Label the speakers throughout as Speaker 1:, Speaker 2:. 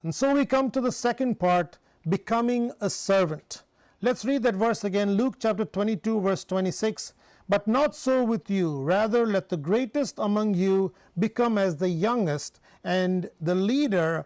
Speaker 1: And so we come to the second part, becoming a servant. Let's read that verse again, Luke chapter 22, verse 26. But not so with you. Rather, let the greatest among you become as the youngest, and the leader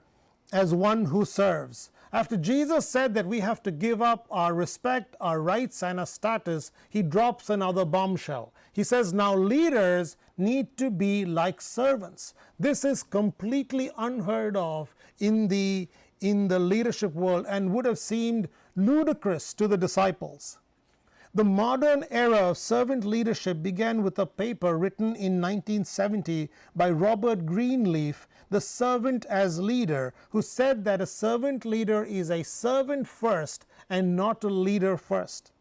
Speaker 1: as one who serves. After Jesus said that we have to give up our respect, our rights, and our status, he drops another bombshell. He says, now leaders need to be like servants. This is completely unheard of in the leadership world and would have seemed ludicrous to the disciples. The modern era of servant leadership began with a paper written in 1970 by Robert Greenleaf, The Servant as Leader, who said that a servant leader is a servant first and not a leader first.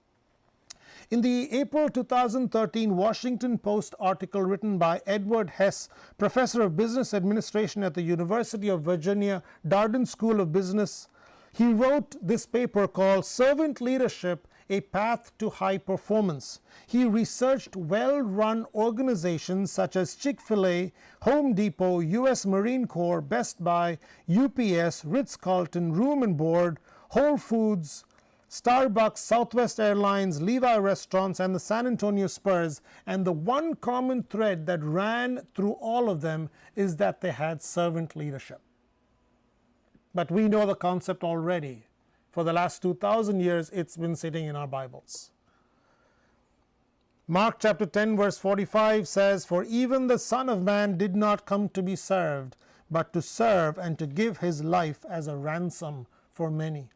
Speaker 1: In the April 2013 Washington Post article written by Edward Hess, professor of business administration at the University of Virginia Darden School of Business, he wrote this paper called Servant Leadership, A Path to High Performance. He researched well-run organizations such as Chick-fil-A, Home Depot, U.S. Marine Corps, Best Buy, UPS, Ritz-Carlton, Room and Board, Whole Foods, Starbucks, Southwest Airlines, Levi Restaurants, and the San Antonio Spurs. And the one common thread that ran through all of them is that they had servant leadership. But we know the concept already. For the last 2,000 years, it's been sitting in our Bibles. Mark chapter 10 verse 45 says, For even the Son of Man did not come to be served, but to serve and to give his life as a ransom for many.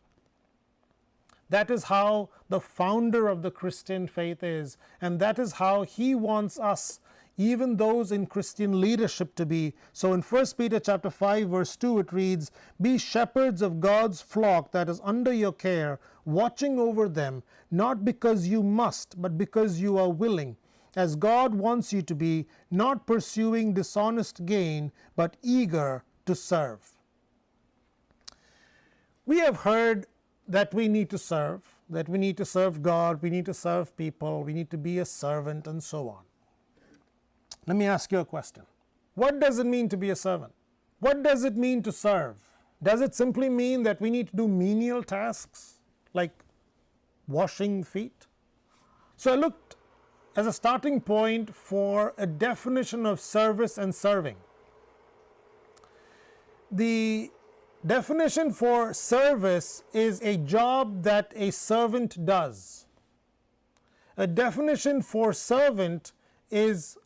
Speaker 1: That is how the founder of the Christian faith is, and that is how he wants us, even those in Christian leadership, to be. So in 1 Peter chapter 5 verse 2 it reads, Be shepherds of God's flock that is under your care, watching over them, not because you must, but because you are willing, as God wants you to be, not pursuing dishonest gain, but eager to serve. We have heard that we need to serve, that we need to serve God, we need to serve people, we need to be a servant, and so on. Let me ask you a question. What does it mean to be a servant? What does it mean to serve? Does it simply mean that we need to do menial tasks like washing feet? So I looked as a starting point for a definition of service and serving. The definition for service is a job that a servant does. A definition for servant is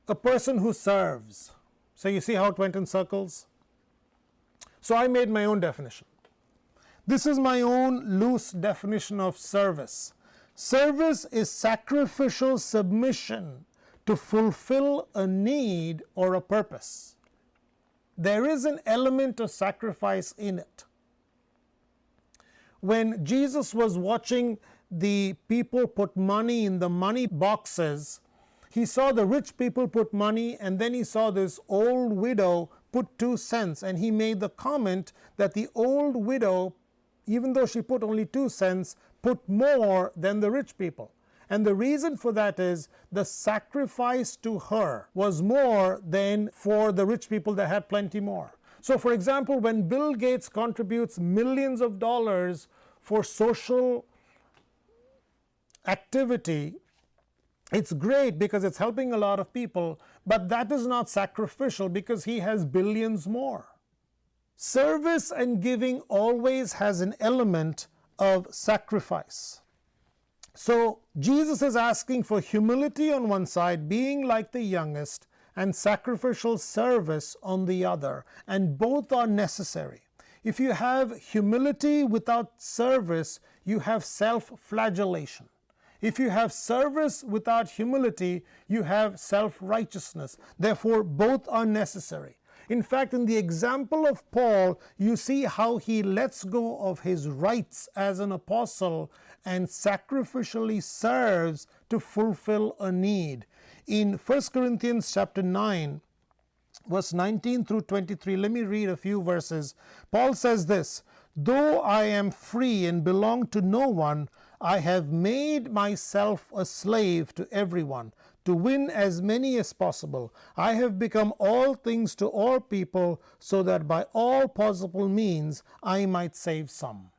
Speaker 1: a person who serves. So you see how it went in circles? So I made my own definition. This is my own loose definition of service. Service is sacrificial submission to fulfill a need or a purpose. There is an element of sacrifice in it. When Jesus was watching the people put money in the money boxes, he saw the rich people put money, and then he saw this old widow put 2 cents, and he made the comment that the old widow, even though she put only 2 cents, put more than the rich people. And the reason for that is the sacrifice to her was more than for the rich people that had plenty more. So for example, when Bill Gates contributes millions of dollars for social activity, it's great because it's helping a lot of people, but that is not sacrificial because he has billions more. Service and giving always has an element of sacrifice. So Jesus is asking for humility on one side, being like the youngest, and sacrificial service on the other, and both are necessary. If you have humility without service, you have self-flagellation. If you have service without humility, you have self-righteousness. Therefore, both are necessary. In fact, in the example of Paul, you see how he lets go of his rights as an apostle and sacrificially serves to fulfill a need. In 1 Corinthians chapter 9, verse 19 through 23, let me read a few verses. Paul says this, Though I am free and belong to no one, I have made myself a slave to everyone, to win as many as possible. I have become all things to all people, so that by all possible means I might save some.